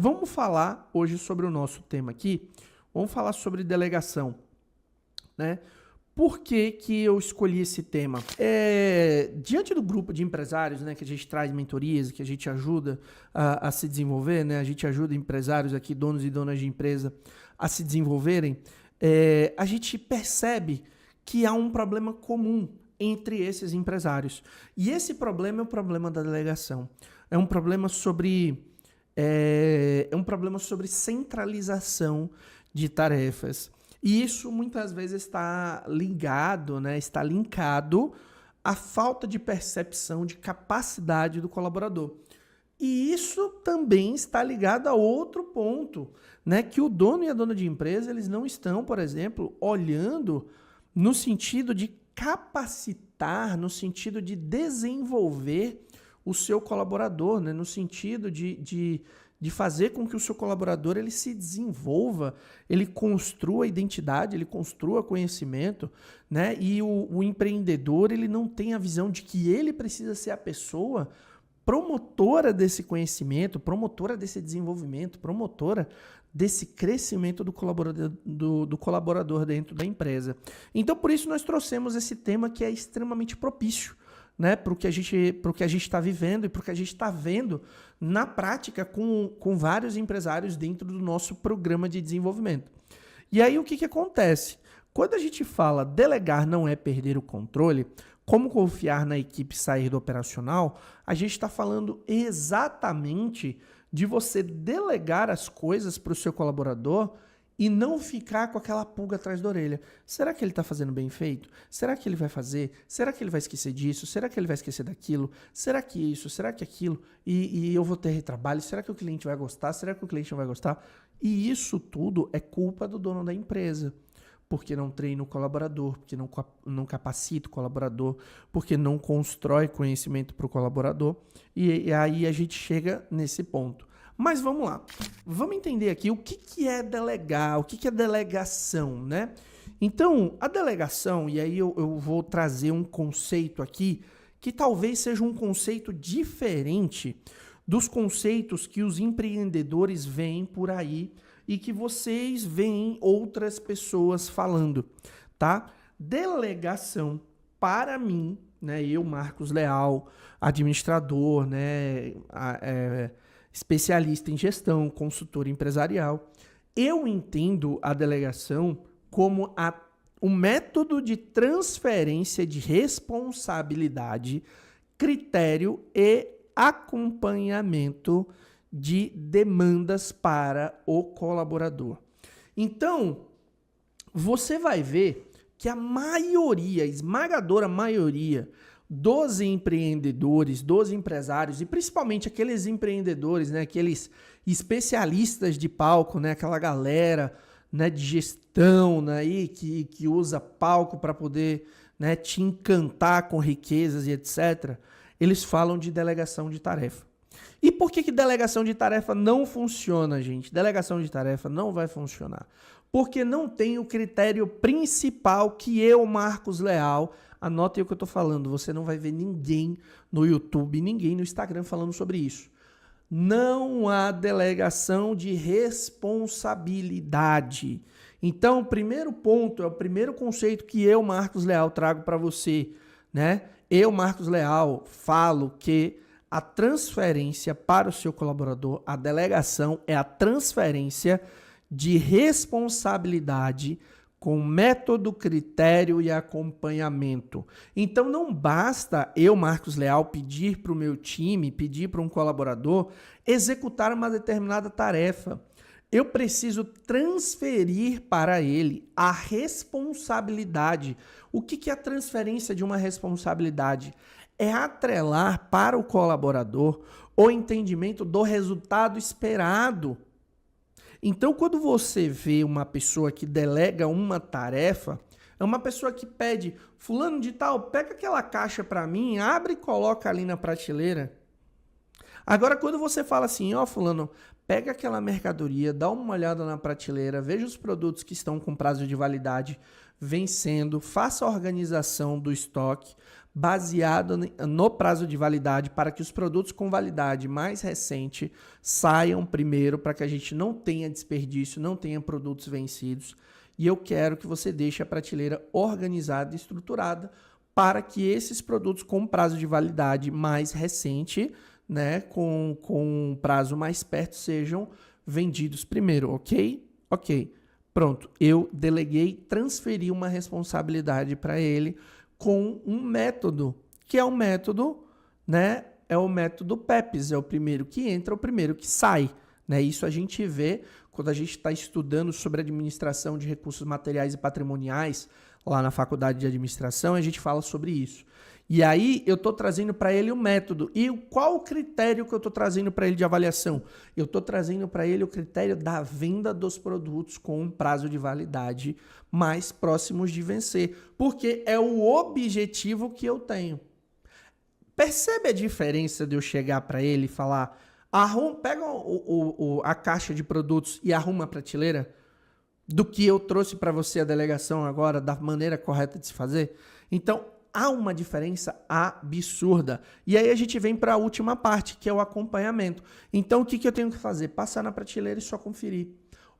Vamos falar hoje sobre o nosso tema aqui. Vamos falar sobre delegação, né? Por que que eu escolhi esse tema? Diante do grupo de empresários, né, que a gente traz mentorias, que a gente ajuda a se desenvolver, né? A gente ajuda empresários aqui, donos e donas de empresa, a se desenvolverem. A gente percebe que há um problema comum entre esses empresários. E esse problema é o problema da delegação. É um problema sobre centralização de tarefas. E isso muitas vezes está ligado, né, está linkado à falta de percepção de capacidade do colaborador. E isso também está ligado a outro ponto, né, que o dono e a dona de empresa, eles não estão, por exemplo, olhando no sentido de capacitar, no sentido de desenvolver o seu colaborador, né, no sentido de fazer com que o seu colaborador ele se desenvolva, ele construa identidade, ele construa conhecimento, né? E o empreendedor ele não tem a visão de que ele precisa ser a pessoa promotora desse conhecimento, promotora desse desenvolvimento, promotora desse crescimento do colaborador dentro da empresa. Então, por isso, nós trouxemos esse tema que é extremamente propício, né, para o que a gente está vivendo e para o que a gente está vendo na prática com vários empresários dentro do nosso programa de desenvolvimento. E aí o que acontece? Quando a gente fala delegar não é perder o controle, como confiar na equipe e sair do operacional, a gente está falando exatamente de você delegar as coisas para o seu colaborador e não ficar com aquela pulga atrás da orelha. Será que ele está fazendo bem feito? Será que ele vai fazer? Será que ele vai esquecer disso? Será que ele vai esquecer daquilo? Será que isso? Será que aquilo? E eu vou ter retrabalho? Será que o cliente vai gostar? Será que o cliente não vai gostar? E isso tudo é culpa do dono da empresa. Porque não treina o colaborador, porque não capacita o colaborador, porque não constrói conhecimento para o colaborador. E aí a gente chega nesse ponto. Mas vamos lá, vamos entender aqui o que é delegar, o que é delegação, né? Então, a delegação, e aí eu vou trazer um conceito aqui, que talvez seja um conceito diferente dos conceitos que os empreendedores veem por aí e que vocês veem outras pessoas falando, tá? Delegação, para mim, né? Eu, Marcos Leal, administrador, né? Especialista em gestão, consultor empresarial. Eu entendo a delegação como o método de transferência de responsabilidade, critério e acompanhamento de demandas para o colaborador. Então, você vai ver que a maioria, a esmagadora maioria dos empreendedores, dos empresários, e principalmente aqueles empreendedores, né, aqueles especialistas de palco, né, aquela galera, né, de gestão, né, que usa palco para poder, né, te encantar com riquezas e etc., eles falam de delegação de tarefa. E por que delegação de tarefa não funciona, gente? Delegação de tarefa não vai funcionar. Porque não tem o critério principal que eu, Marcos Leal, anotem o que eu estou falando, você não vai ver ninguém no YouTube, ninguém no Instagram falando sobre isso. Não há delegação de responsabilidade. Então, o primeiro ponto, é o primeiro conceito que eu, Marcos Leal, trago para você, né? Eu, Marcos Leal, falo que a transferência para o seu colaborador, a delegação é a transferência de responsabilidade com método, critério e acompanhamento. Então não basta eu, Marcos Leal, pedir para o meu time, pedir para um colaborador executar uma determinada tarefa. Eu preciso transferir para ele a responsabilidade. O que é a transferência de uma responsabilidade? É atrelar para o colaborador o entendimento do resultado esperado. Então, quando você vê uma pessoa que delega uma tarefa, é uma pessoa que pede, fulano de tal, pega aquela caixa para mim, abre e coloca ali na prateleira. Agora, quando você fala assim, ó, fulano, pega aquela mercadoria, dá uma olhada na prateleira, veja os produtos que estão com prazo de validade vencendo, faça a organização do estoque, baseado no prazo de validade para que os produtos com validade mais recente saiam primeiro, para que a gente não tenha desperdício, não tenha produtos vencidos. E eu quero que você deixe a prateleira organizada e estruturada para que esses produtos com prazo de validade mais recente, né, com um prazo mais perto, sejam vendidos primeiro, ok? Ok. Pronto, eu deleguei, transferi uma responsabilidade para ele com um método, que é o método, né? É o método PEPS, é o primeiro que entra, o primeiro que sai, né? Isso a gente vê quando a gente está estudando sobre administração de recursos materiais e patrimoniais, lá na faculdade de administração, a gente fala sobre isso. E aí eu estou trazendo para ele o método. E qual o critério que eu estou trazendo para ele de avaliação? Eu estou trazendo para ele o critério da venda dos produtos com um prazo de validade mais próximos de vencer. Porque é o objetivo que eu tenho. Percebe a diferença de eu chegar para ele e falar, pega a caixa de produtos e arruma a prateleira? Do que eu trouxe para você a delegação agora, da maneira correta de se fazer? Então, há uma diferença absurda. E aí a gente vem para a última parte, que é o acompanhamento. Então, o que eu tenho que fazer? Passar na prateleira e só conferir.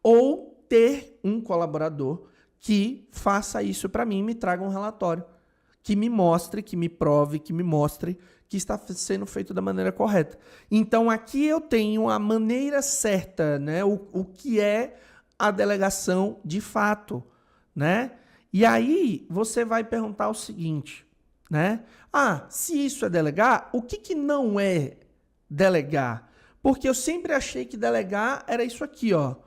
Ou ter um colaborador que faça isso para mim e me traga um relatório. Que me mostre, que me prove, que me mostre que está sendo feito da maneira correta. Então, aqui eu tenho a maneira certa, né? O que é a delegação de fato, né? E aí você vai perguntar o seguinte, né? Se isso é delegar, o que não é delegar? Porque eu sempre achei que delegar era isso aqui, ó.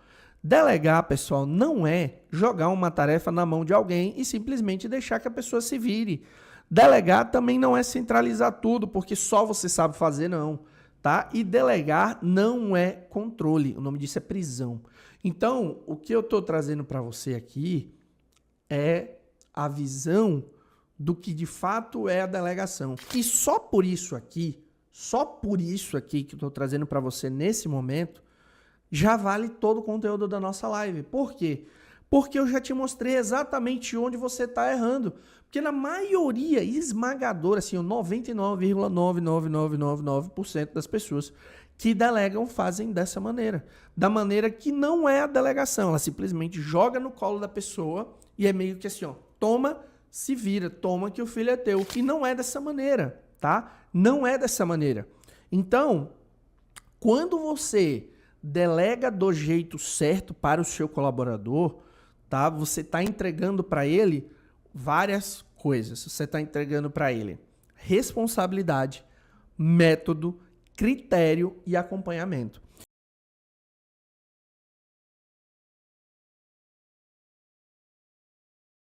Delegar, pessoal, não é jogar uma tarefa na mão de alguém e simplesmente deixar que a pessoa se vire. Delegar também não é centralizar tudo, porque só você sabe fazer, não, tá? E delegar não é controle, o nome disso é prisão. Então, o que eu estou trazendo para você aqui é a visão do que de fato é a delegação. E só por isso aqui que eu estou trazendo para você nesse momento, já vale todo o conteúdo da nossa live. Por quê? Porque eu já te mostrei exatamente onde você está errando. Porque na maioria esmagadora, assim, 99,99999% das pessoas que delegam fazem dessa maneira. Da maneira que não é a delegação. Ela simplesmente joga no colo da pessoa e é meio que assim, ó, toma, se vira, toma que o filho é teu. E não é dessa maneira, tá? Não é dessa maneira. Então, quando você delega do jeito certo para o seu colaborador, tá? Você está entregando para ele várias coisas. Você está entregando para ele responsabilidade, método, critério e acompanhamento.